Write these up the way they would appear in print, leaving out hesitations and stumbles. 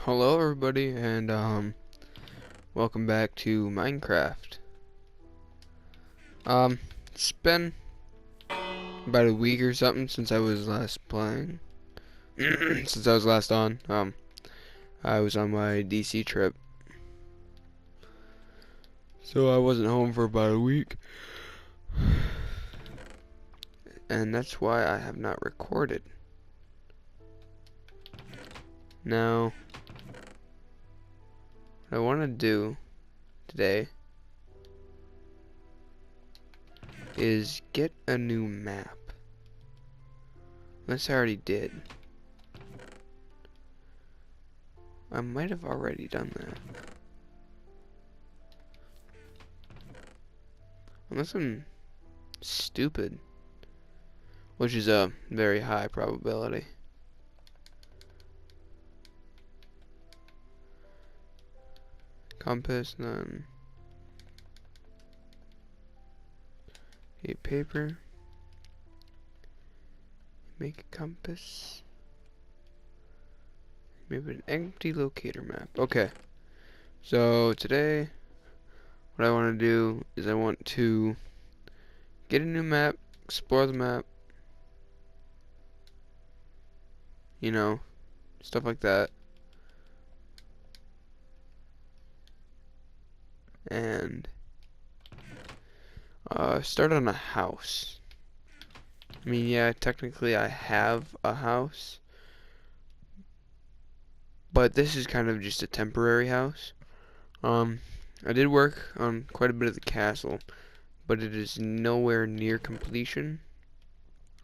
Hello everybody and welcome back to Minecraft. It's been about a week or something since I was last playing. Since I was last on. I was on my DC trip. So I wasn't home for about a week. And that's why I have not recorded. Now what I want to do today is get a new map. Unless I already did. I might have already done that. Unless I'm stupid. Which is a very high probability. Compass, then a paper. Make a compass. Maybe an empty locator map. Okay. So today, what I want to do is I want to get a new map, explore the map, you know, stuff like that. And start on a house. I mean, yeah, technically I have a house, but this is kind of just a temporary house. I did work on quite a bit of the castle, but it is nowhere near completion.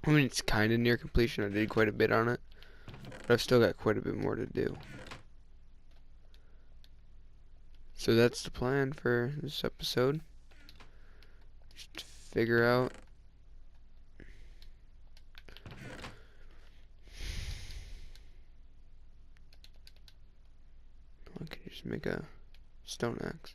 I mean, it's kind of near completion. I did quite a bit on it, but I've still got quite a bit more to do. So that's the plan for this episode. Just figure out I can just make a stone axe.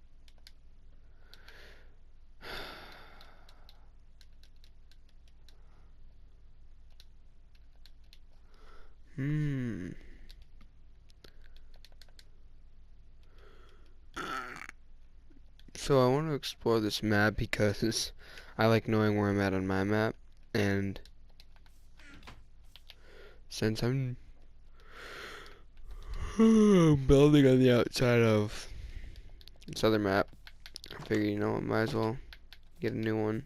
So I want to explore this map because I like knowing where I'm at on my map, and since I'm building on the outside of this other map, I figure, you know, I might as well get a new one.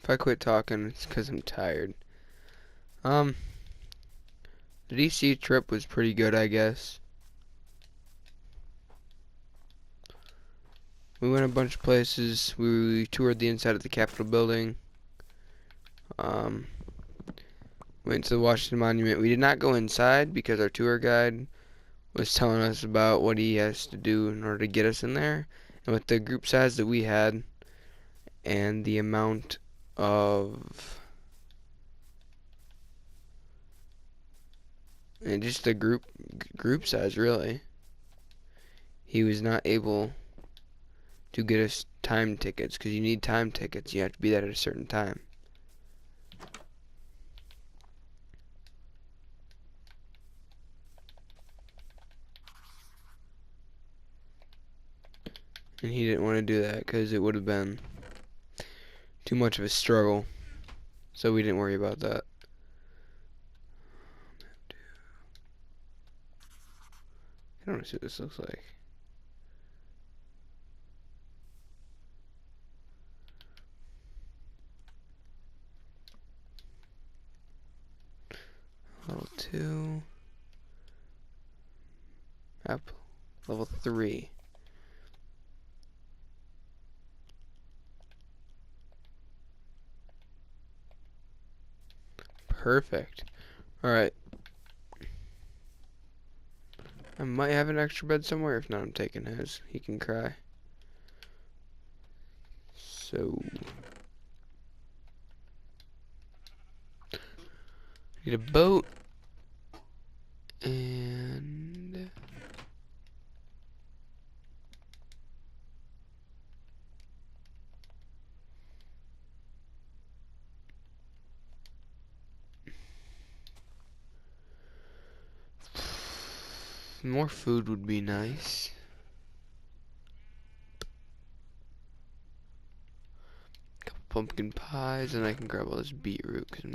If I quit talking, it's because I'm tired. The DC trip was pretty good, I guess. We went a bunch of places. We toured the inside of the Capitol building. Went to the Washington Monument. We did not go inside because our tour guide was telling us about what he has to do in order to get us in there. And with the group size that we had and the amount of and just the group size really, he was not able to get us time tickets, because you need time tickets. You have to be there at a certain time. And he didn't want to do that because it would have been too much of a struggle. So we didn't worry about that. I don't know what this looks like. Level 2. Up. Level 3. Perfect. Alright. I might have an extra bed somewhere. If not, I'm taking his. He can cry. So. Need a boat. And. more food would be nice. Couple pumpkin pies, and I can grab all this beetroot because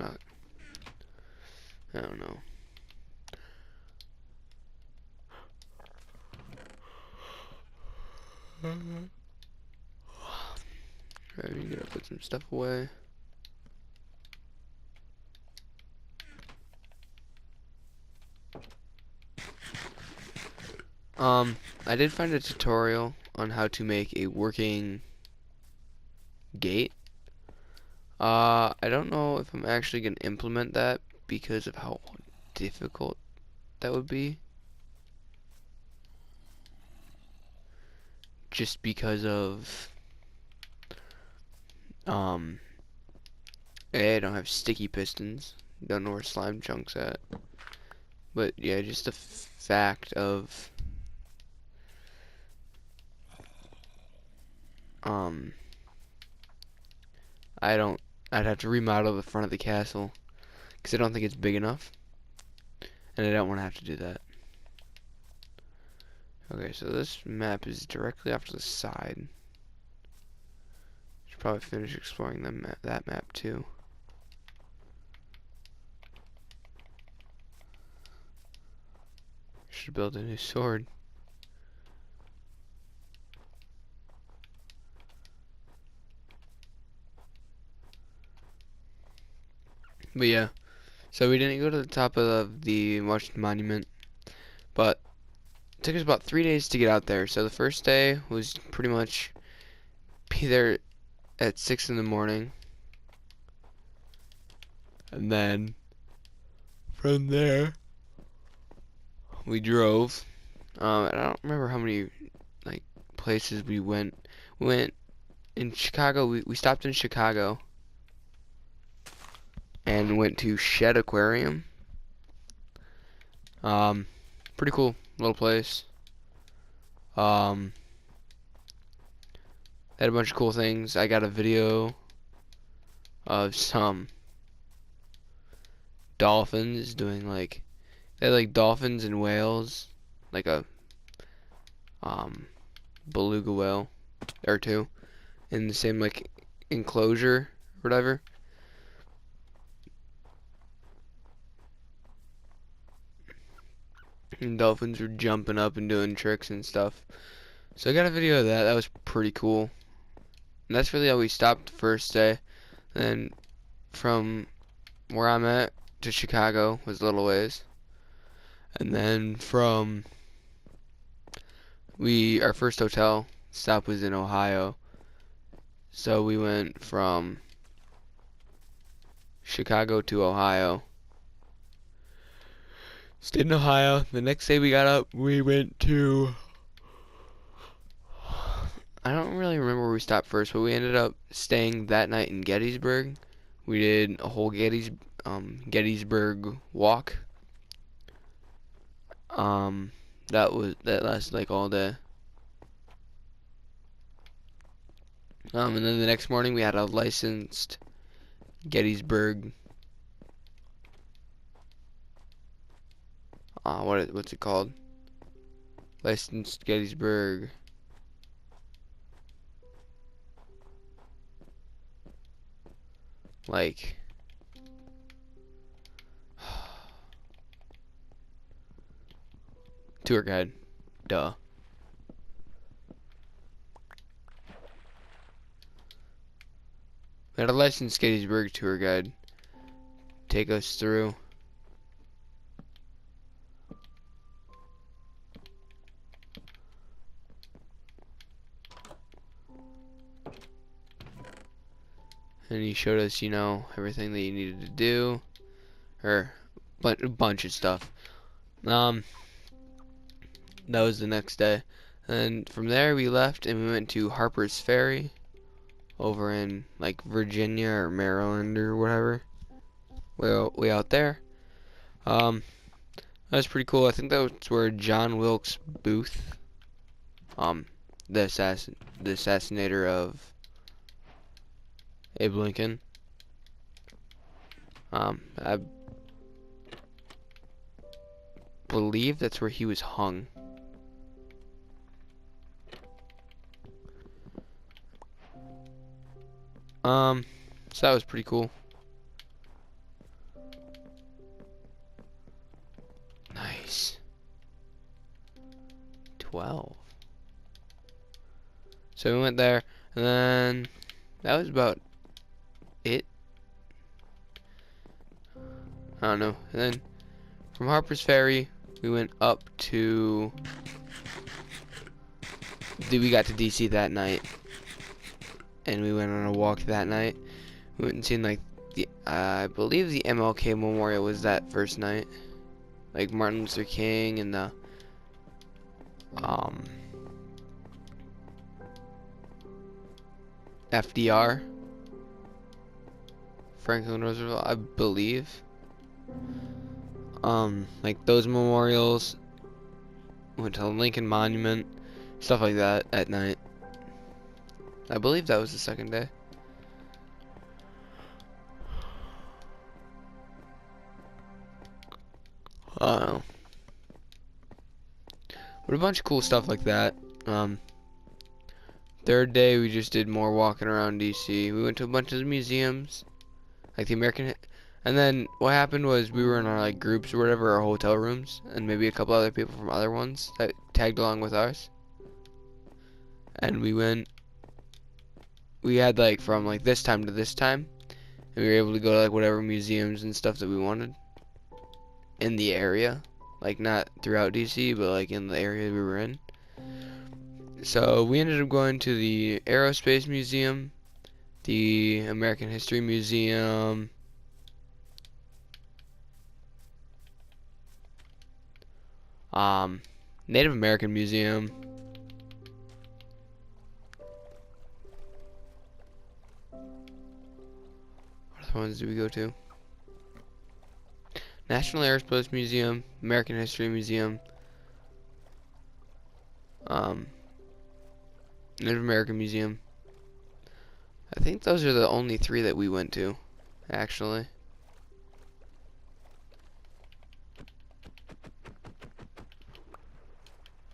I don't know. Alright, we gotta put some stuff away. I did find a tutorial on how to make a working gate. I don't know if I'm actually gonna implement that because of how difficult that would be. Just because of A, I don't have sticky pistons. Don't know where slime chunk's at. But yeah, just the fact of I'd have to remodel the front of the castle because I don't think it's big enough, and I don't want to have to do that. Okay, so this map is directly off to the side. Should probably finish exploring that map too. Should build a new sword. But yeah, so we didn't go to the top of the Washington Monument, but it took us about 3 days to get out there. So the first day was pretty much be there at 6 in the morning, and then from there we drove. I don't remember how many like places we went. We went in Chicago. We stopped in Chicago and went to Shed Aquarium. Pretty cool little place. Had a bunch of cool things. I got a video of some dolphins doing like they had like dolphins and whales, like a beluga whale or two in the same like enclosure or whatever. And dolphins were jumping up and doing tricks and stuff. So I got a video of that. That was pretty cool. And that's really how we stopped the first day. Then from where I'm at to Chicago was a little ways. And then from our first hotel stop was in Ohio. So we went from Chicago to Ohio. Stayed in Ohio. The next day we got up, we went to I don't really remember where we stopped first, but we ended up staying that night in Gettysburg. We did a whole Gettysburg walk. That lasted like all day. And then the next morning we had a licensed Gettysburg. What's it called? Licensed Gettysburg. Like tour guide. Duh. We had a licensed Gettysburg tour guide take us through. And he showed us, everything that you needed to do, or a bunch of stuff. That was the next day. And from there we left and we went to Harper's Ferry over in like Virginia or Maryland or whatever. Way out there. That was pretty cool. I think that was where John Wilkes Booth, the assassinator of Abe Lincoln. believe that's where he was hung. So that was pretty cool. Nice. 12. So we went there, and then that was about it. I don't know. And then from Harper's Ferry, we went up to. We got to DC that night, and we went on a walk that night. We went and seen like the. I believe the MLK Memorial was that first night, like Martin Luther King and the. FDR, Franklin Roosevelt, I believe. Like those memorials. Went to the Lincoln Monument, stuff like that at night. I believe that was the second day. I don't know. But a bunch of cool stuff like that. Third day we just did more walking around DC. We went to a bunch of the museums, like the American. And then what happened was we were in our like groups or whatever, our hotel rooms, and maybe a couple other people from other ones that tagged along with us. And we went. We had like from like this time to this time, and we were able to go to like whatever museums and stuff that we wanted in the area, like not throughout DC, but like in the area we were in. So we ended up going to the Aerospace Museum, the American History Museum, Native American Museum, what other ones did we go to? National Aerospace Museum, American History Museum, Native American Museum. I think those are the only three that we went to, actually.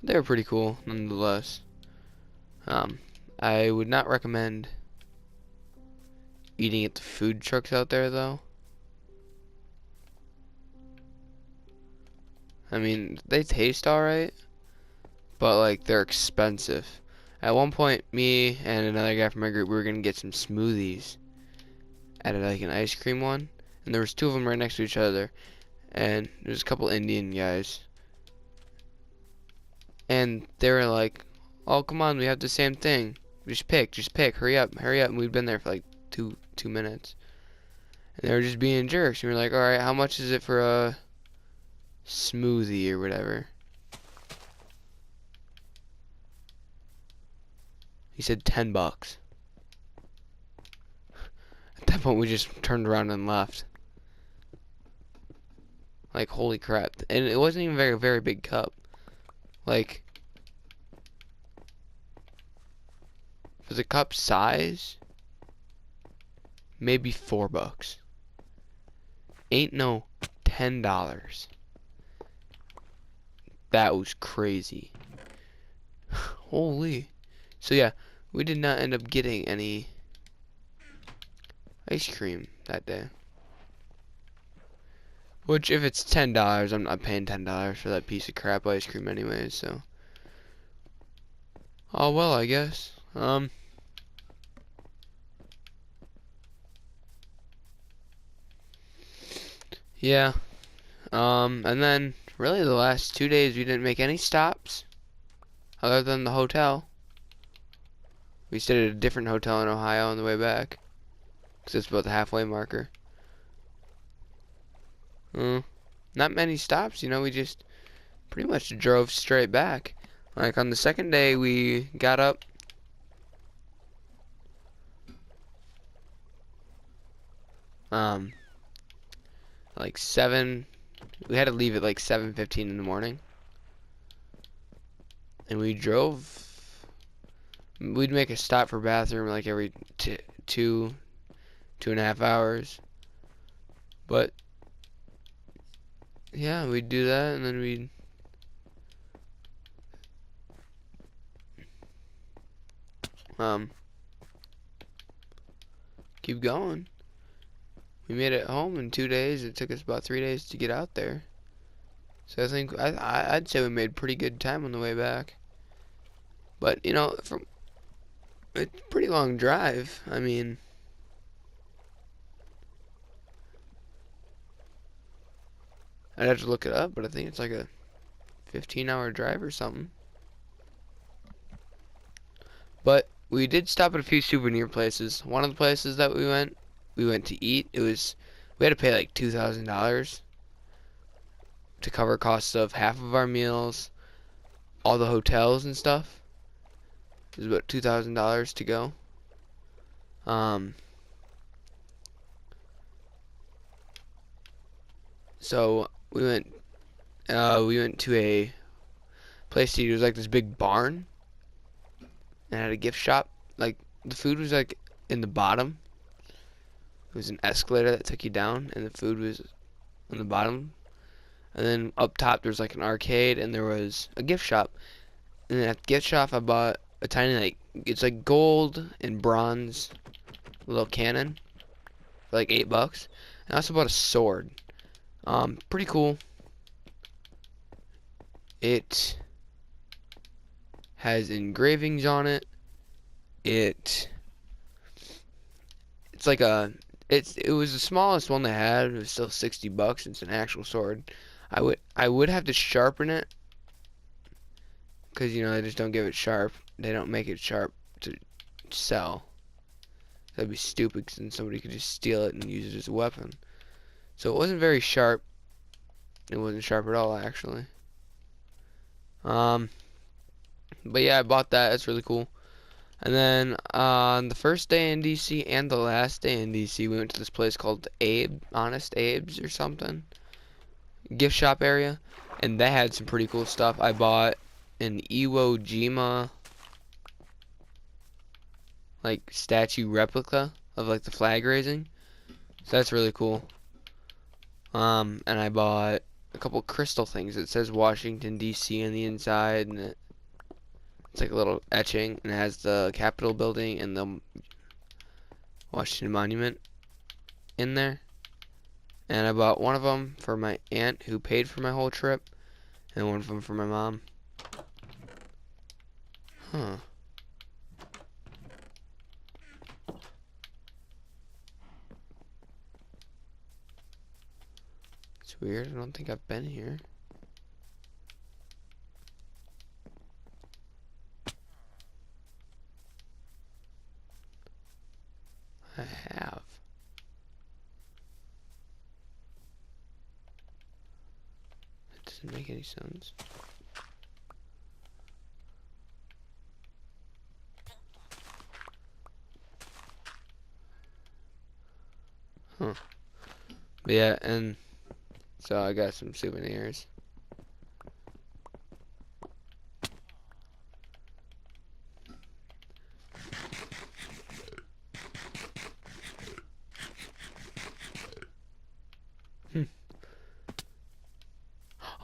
They were pretty cool, nonetheless. I would not recommend eating at the food trucks out there, though. I mean, they taste alright, but like they're expensive. At one point, me and another guy from my group, we were gonna get some smoothies at like an ice cream one, and there was two of them right next to each other, and there's a couple Indian guys, and they were like, "Oh, come on, we have the same thing. Just pick, hurry up, hurry up." And we'd been there for like two minutes, and they were just being jerks. And we were like, "All right, how much is it for a smoothie or whatever?" He said $10. At that point, we just turned around and left. Like, holy crap. And it wasn't even a very big cup. Like, for the cup size, maybe $4. Ain't no $10. That was crazy. Holy. So yeah, we did not end up getting any ice cream that day. Which, if it's $10, I'm not paying $10 for that piece of crap ice cream anyways, so. Oh well, I guess. Yeah. And then, really the last 2 days we didn't make any stops. Other than the hotel. We stayed at a different hotel in Ohio on the way back. Because it's about the halfway marker. Not many stops, you know, we just pretty much drove straight back. Like on the second day we got up like 7, we had to leave at like 7:15 in the morning. And we drove, we'd make a stop for bathroom like every 2.5 hours. But yeah, we'd do that, and then we'd um keep going. We made it home in 2 days. It took us about 3 days to get out there. So I think I'd say we made pretty good time on the way back. But you know, from it's a pretty long drive. I mean, I'd have to look it up, but I think it's like a 15-hour drive or something. But we did stop at a few souvenir places. One of the places that we went to eat. We had to pay like $2,000 to cover costs of half of our meals, all the hotels and stuff. It was about $2,000 to go. Um, so we went to a place to eat. It was like this big barn and had a gift shop. Like the food was like in the bottom. It was an escalator that took you down, and the food was on the bottom. And then up top there was like an arcade, and there was a gift shop. And then at the gift shop I bought a tiny it's like gold and bronze little cannon for like $8. And I also bought a sword. Pretty cool. It has engravings on it. It's like it was the smallest one they had. It was still $60. It's an actual sword. I would have to sharpen it, because you know they just don't give it sharp. They don't make it sharp to sell. That'd be stupid, because then somebody could just steal it and use it as a weapon. So it wasn't very sharp. It wasn't sharp at all, actually. But yeah, I bought that. It's really cool. And then on the first day in DC and the last day in DC, we went to this place called Honest Abe's or something, gift shop area, and they had some pretty cool stuff. I bought an Iwo Jima like statue replica of like the flag raising, so that's really cool. And I bought a couple crystal things. It says Washington DC on the inside, and it's like a little etching, and it has the Capitol building and the Washington Monument in there. And I bought one of them for my aunt, who paid for my whole trip, and one of them for my mom. Huh. It's weird. I don't think I've been here. I have. That doesn't make any sense. Huh. But yeah, and so I got some souvenirs.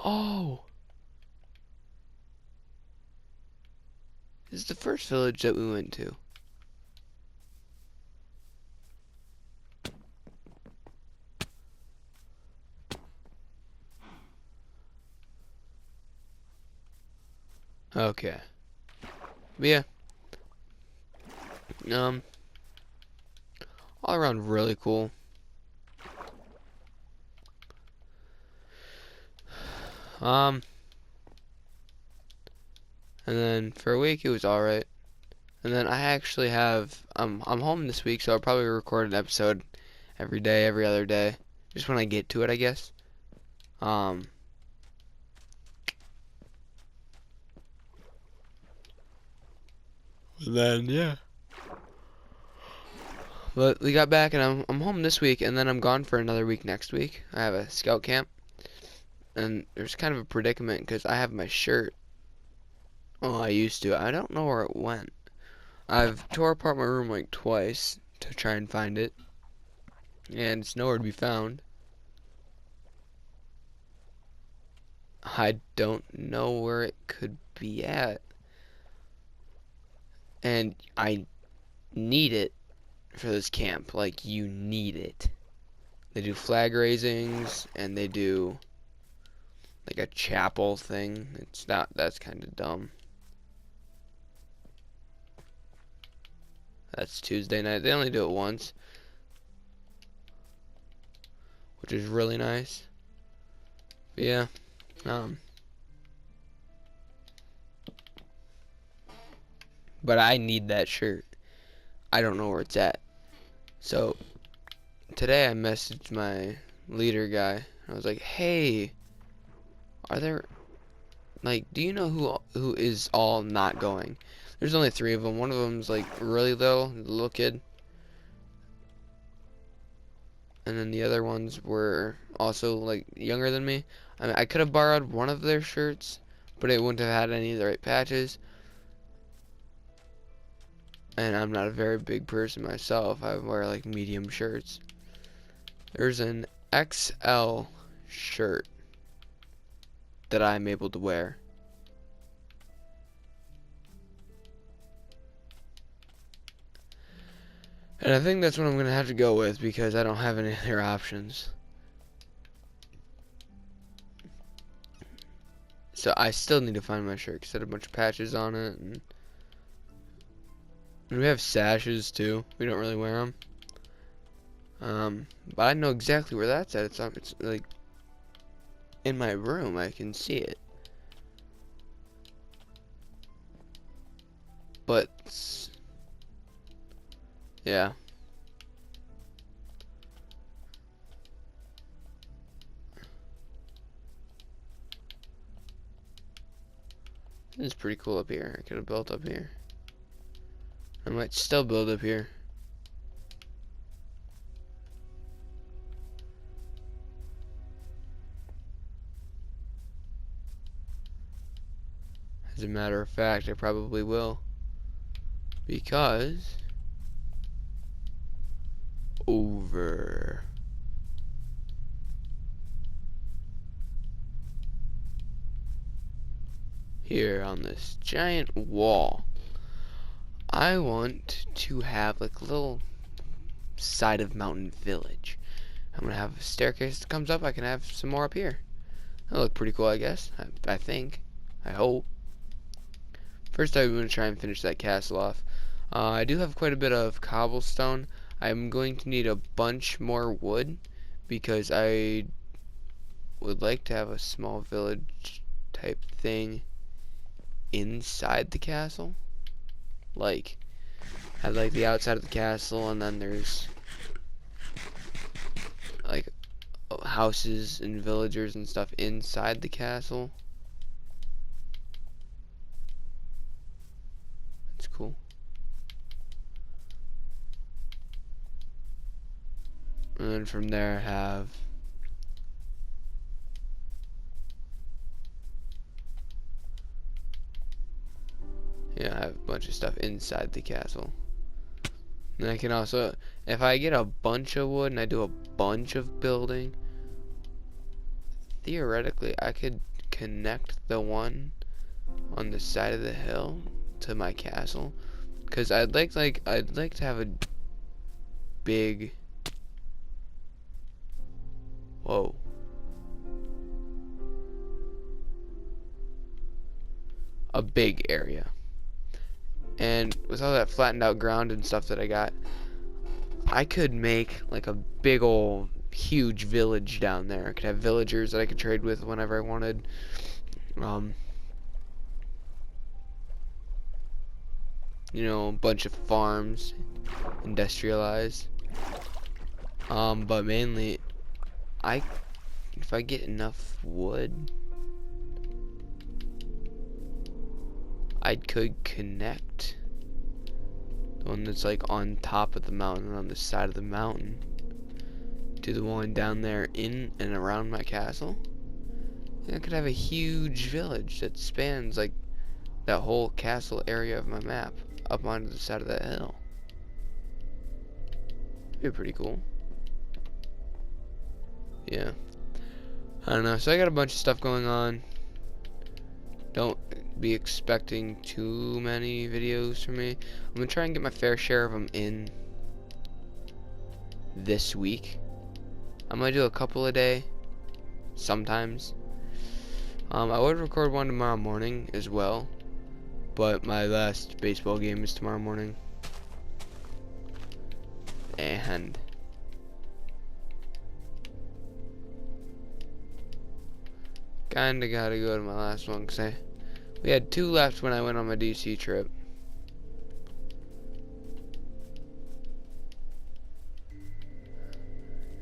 Oh! This is the first village that we went to. Okay. But yeah. All around really cool. And then for a week it was alright. And then I actually have I'm home this week, so I'll probably record an episode every day, every other day. Just when I get to it, I guess. Then yeah. But we got back, and I'm home this week, and then I'm gone for another week next week. I have a scout camp, and there's kind of a predicament because I have my shirt. Oh, I used to. I don't know where it went. I've tore apart my room like twice to try and find it, and it's nowhere to be found. I don't know where it could be at. And I need it for this camp. Like, you need it. They do flag raisings, and they do like a chapel thing. It's not, that's kind of dumb. That's Tuesday night. They only do it once, which is really nice. But yeah, but I need that shirt. I don't know where it's at. So today I messaged my leader guy. I was like, "Hey, are there, like, do you know who is all not going?" There's only 3 of them. One of them's like really little, the little kid. And then the other ones were also like younger than me. I mean, I could have borrowed one of their shirts, but it wouldn't have had any of the right patches. And I'm not a very big person myself. I wear like medium shirts. There's an XL shirt that I'm able to wear. And I think that's what I'm going to have to go with because I don't have any other options. So I still need to find my shirt because it had a bunch of patches on it. And we have sashes too. We don't really wear them. But I know exactly where that's at. It's like in my room. I can see it. But yeah. This is pretty cool up here. I could have built up here. I might still build up here. As a matter of fact, I probably will. Because over here on this giant wall, I want to have like a little side of mountain village. I'm gonna have a staircase that comes up. I can have some more up here. That'll look pretty cool, I guess. I think. I hope. First, I'm gonna try and finish that castle off. I do have quite a bit of cobblestone. I'm going to need a bunch more wood because I would like to have a small village type thing inside the castle. Like, have like the outside of the castle, and then there's like houses and villagers and stuff inside the castle. That's cool. And then from there have I have a bunch of stuff inside the castle. And I can also, if I get a bunch of wood and I do a bunch of building, theoretically I could connect the one on the side of the hill to my castle, because I'd like to have a big a big area. And with all that flattened out ground and stuff that I got, I could make like a big old huge village down there. I could have villagers that I could trade with whenever I wanted. You know, a bunch of farms, industrialized. But mainly, if I get enough wood, I could connect the one that's like on top of the mountain, on the side of the mountain, to the one down there in and around my castle. And I could have a huge village that spans like that whole castle area of my map up onto the side of that hill. It'd be pretty cool. Yeah. I don't know. So I got a bunch of stuff going on. Don't be expecting too many videos from me. I'm gonna try and get my fair share of them in this week. I'm gonna do a couple a day, sometimes. I would record one tomorrow morning as well, but my last baseball game is tomorrow morning. And kinda gotta go to my last one because we had 2 left when I went on my DC trip.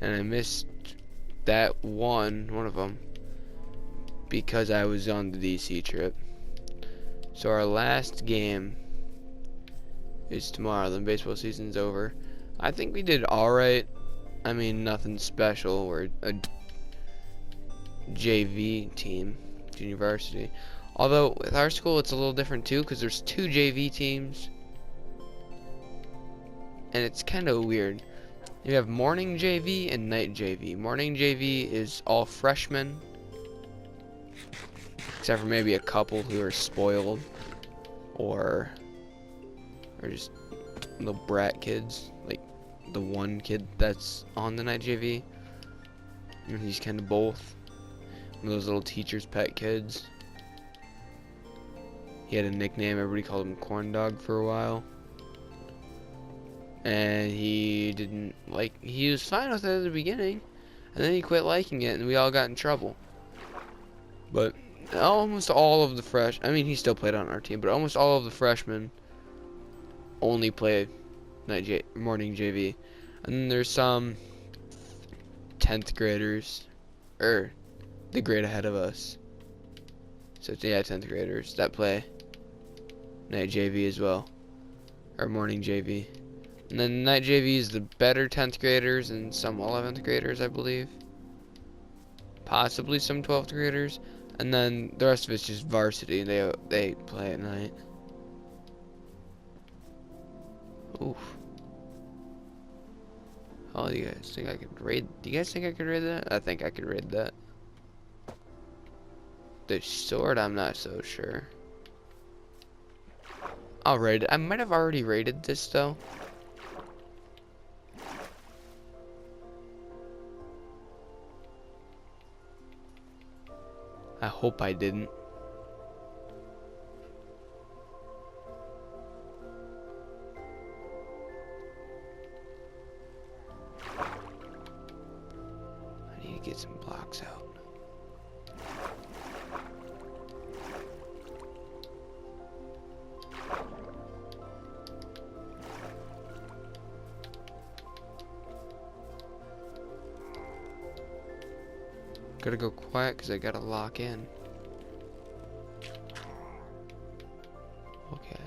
And I missed that one of them, because I was on the DC trip. So our last game is tomorrow. Then baseball season's over. I think we did alright. I mean, nothing special. We're a JV team, junior varsity. Although with our school it's a little different too, because there's 2 JV teams. And it's kind of weird. You have morning JV and night JV. Morning JV is all freshmen, except for maybe a couple who are spoiled or just little brat kids, like the one kid that's on the night JV. And he's kind of both. One of those little teacher's pet kids. He had a nickname, everybody called him Corn Dog for a while. And he didn't like, he was fine with it at the beginning, and then he quit liking it, and we all got in trouble. But almost all of the I mean, he still played on our team, but almost all of the freshmen only play morning JV. And then there's some 10th graders, or the grade ahead of us. So yeah, 10th graders that play night JV as well, or morning JV. And then night JV is the better 10th graders and some 11th graders, I believe. Possibly some 12th graders. And then the rest of it's just varsity. They play at night. Oof. Oh, do you guys think I could raid? Do you guys think I could raid that? I think I could raid that. The sword, I'm not so sure. I'll raid it. I might have already raided this though. I hope I didn't. I need to get some blocks out. Gotta go quiet because I gotta lock in. Okay.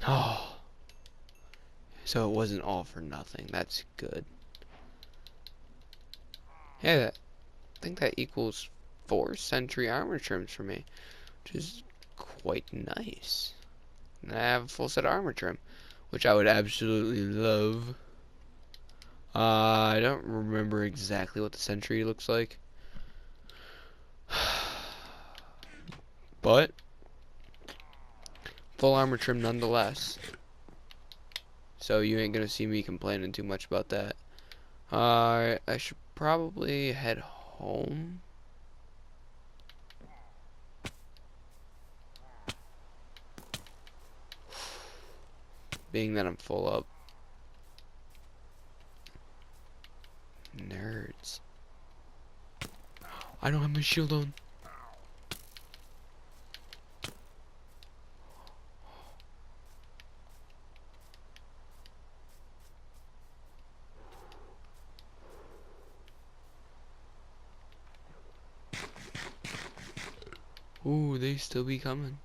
Oh, so it wasn't all for nothing. That's good. Yeah, I think that equals 4 sentry armor trims for me, which is quite nice. And I have a full set of armor trim, which I would absolutely love. I don't remember exactly what the sentry looks like, but full armor trim nonetheless. So you ain't gonna see me complaining too much about that. I should probably head home. being that I'm full up. Nerds. I don't have my shield on. Ooh, they still be coming.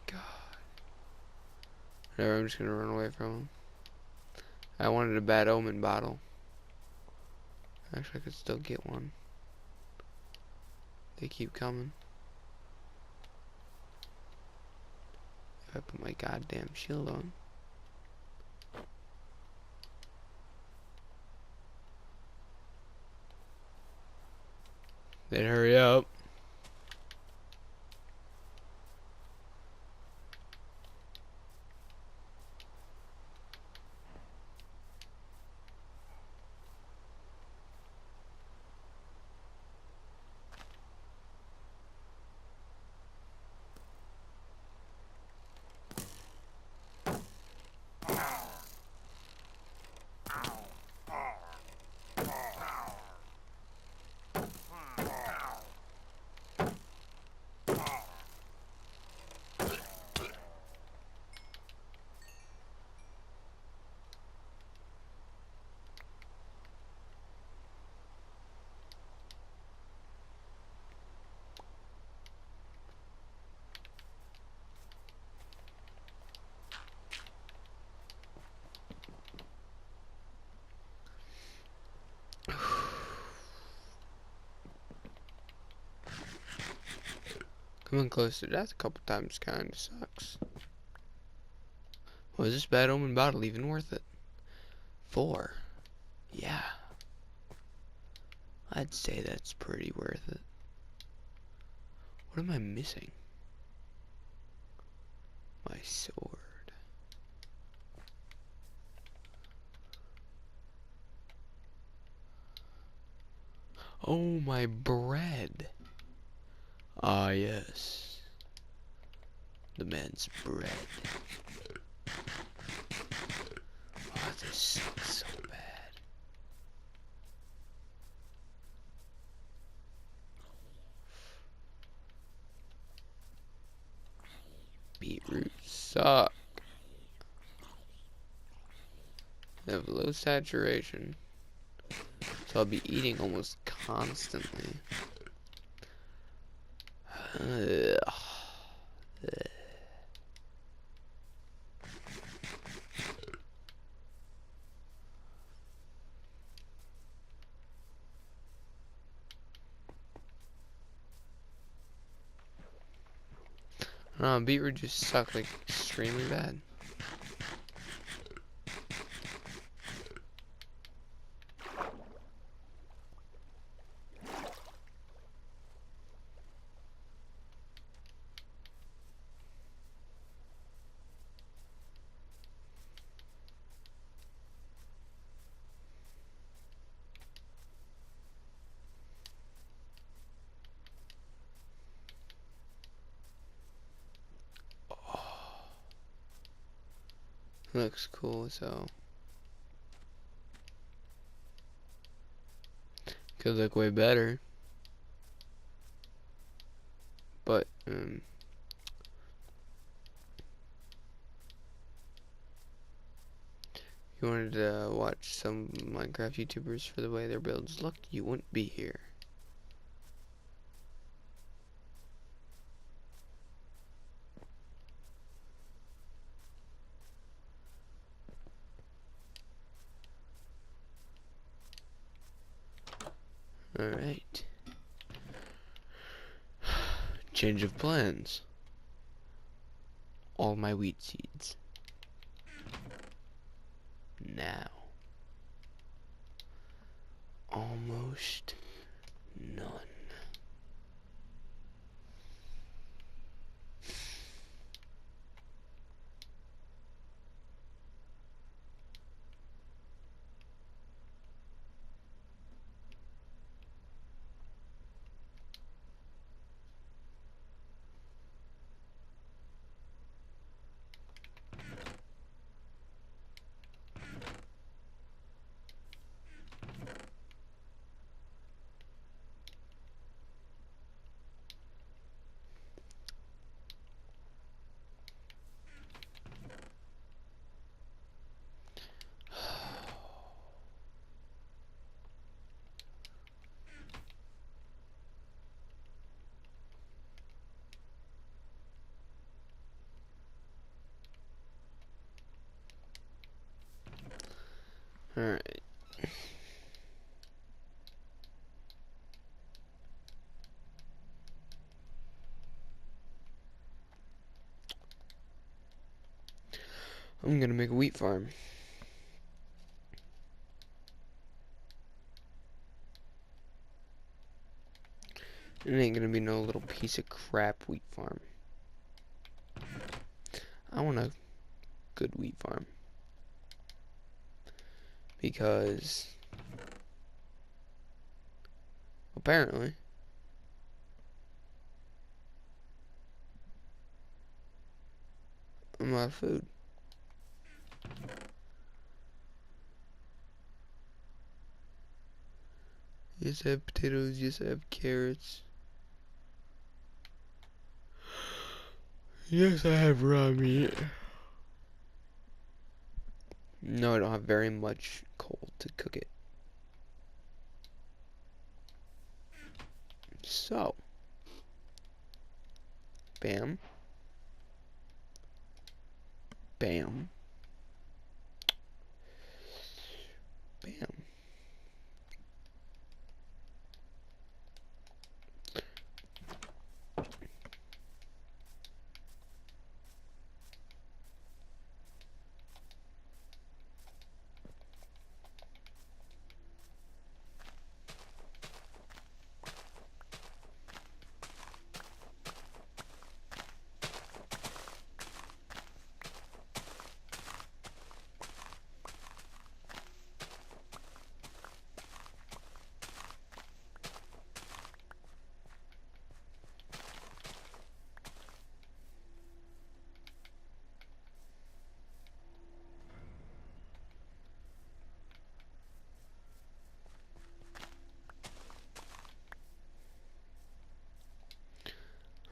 God. Whatever, I'm just gonna run away from them. I wanted a bad omen bottle. Actually, I could still get one. They keep coming. If I put my goddamn shield on. Then hurry up. Coming close to death a couple times kinda sucks. Was this bad omen bottle even worth it? 4. Yeah. I'd say that's pretty worth it. What am I missing? My sword. Oh, my bread. Ah, yes. The man's bread. Oh, this sucks so bad. Beetroot suck. They have low saturation, so I'll be eating almost constantly. Ugh. Beetroot just suck like extremely bad. Looks cool, so could look way better. But if you wanted to watch some Minecraft YouTubers for the way their builds look, you wouldn't be here. Alright. Change of plans. All my wheat seeds. Now. Almost none. I'm gonna make a wheat farm. It ain't gonna be no little piece of crap wheat farm. I want a good wheat farm. Because apparently I'm out of food. Yes, I have potatoes. Yes, I have carrots. Yes, I have raw meat. No, I don't have very much coal to cook it. So, bam, bam, bam.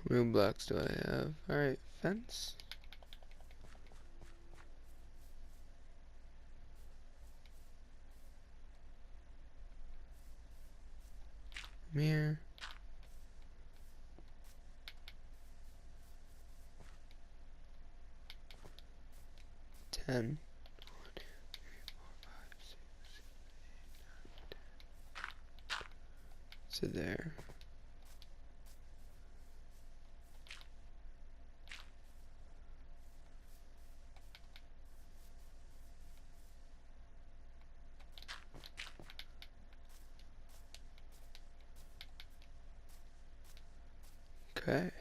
How many blocks do I have? Alright, fence. Mirror. 10. So there. Okay.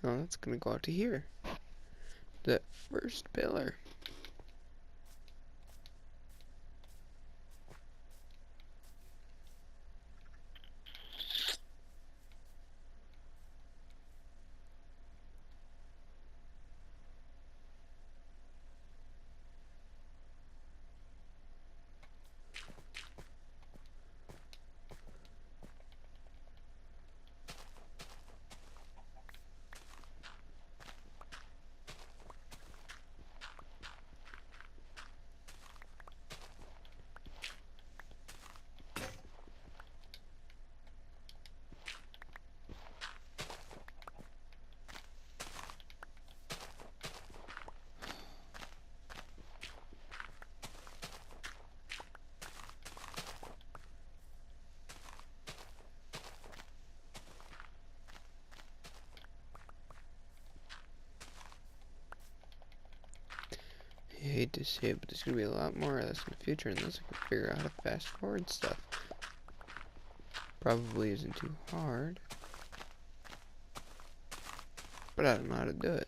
Now that's gonna go out to here. That first pillar. I hate to say it, but there's gonna be a lot more of this in the future unless I can figure out how to fast forward stuff. Probably isn't too hard, but I don't know how to do it.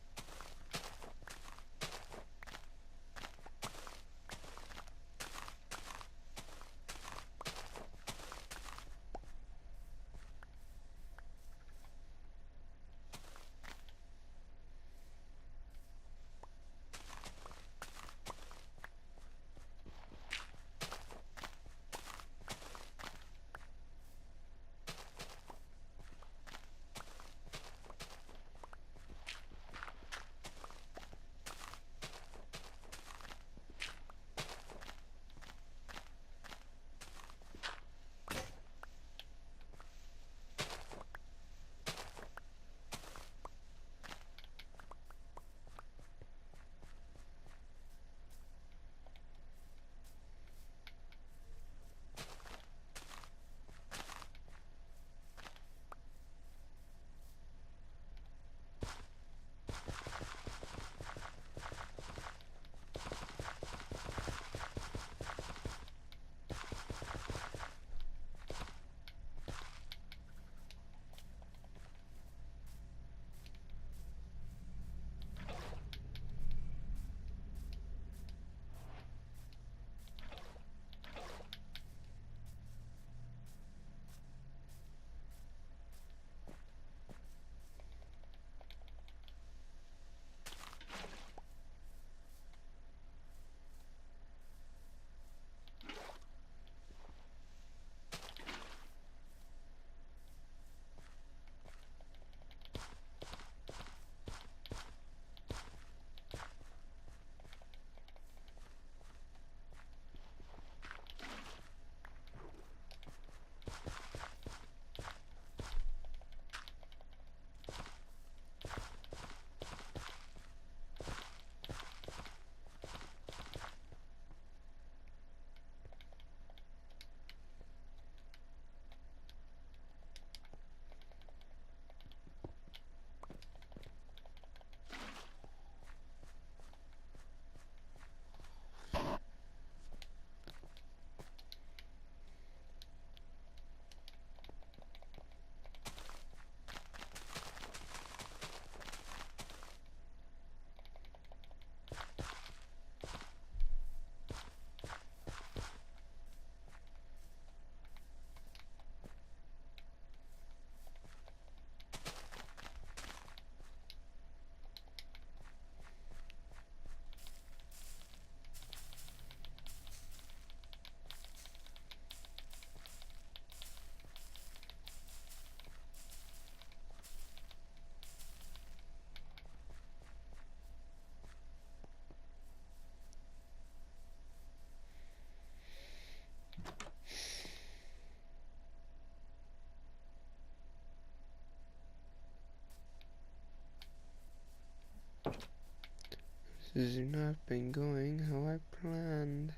This has not been going how I planned.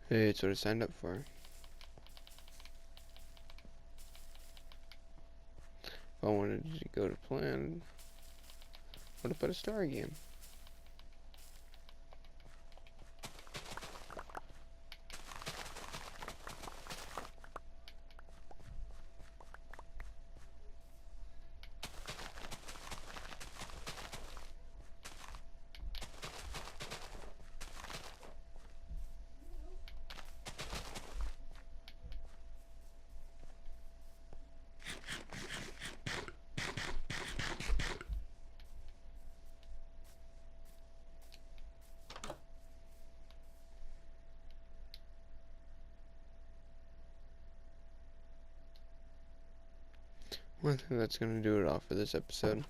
Hey, it's what I signed up for. If I wanted to go to plan, what about a star game? Well, I think that's gonna do it all for this episode.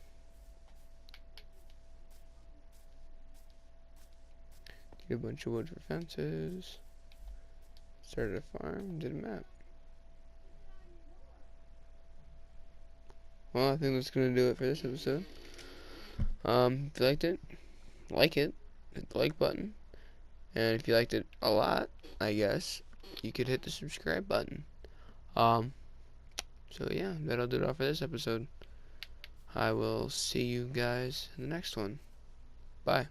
Get a bunch of wood for fences. Started a farm, did a map. Well, I think that's gonna do it for this episode. If you liked it, like it, hit the like button. And if you liked it a lot, I guess, you could hit the subscribe button. So yeah, that'll do it all for this episode. I will see you guys in the next one. Bye.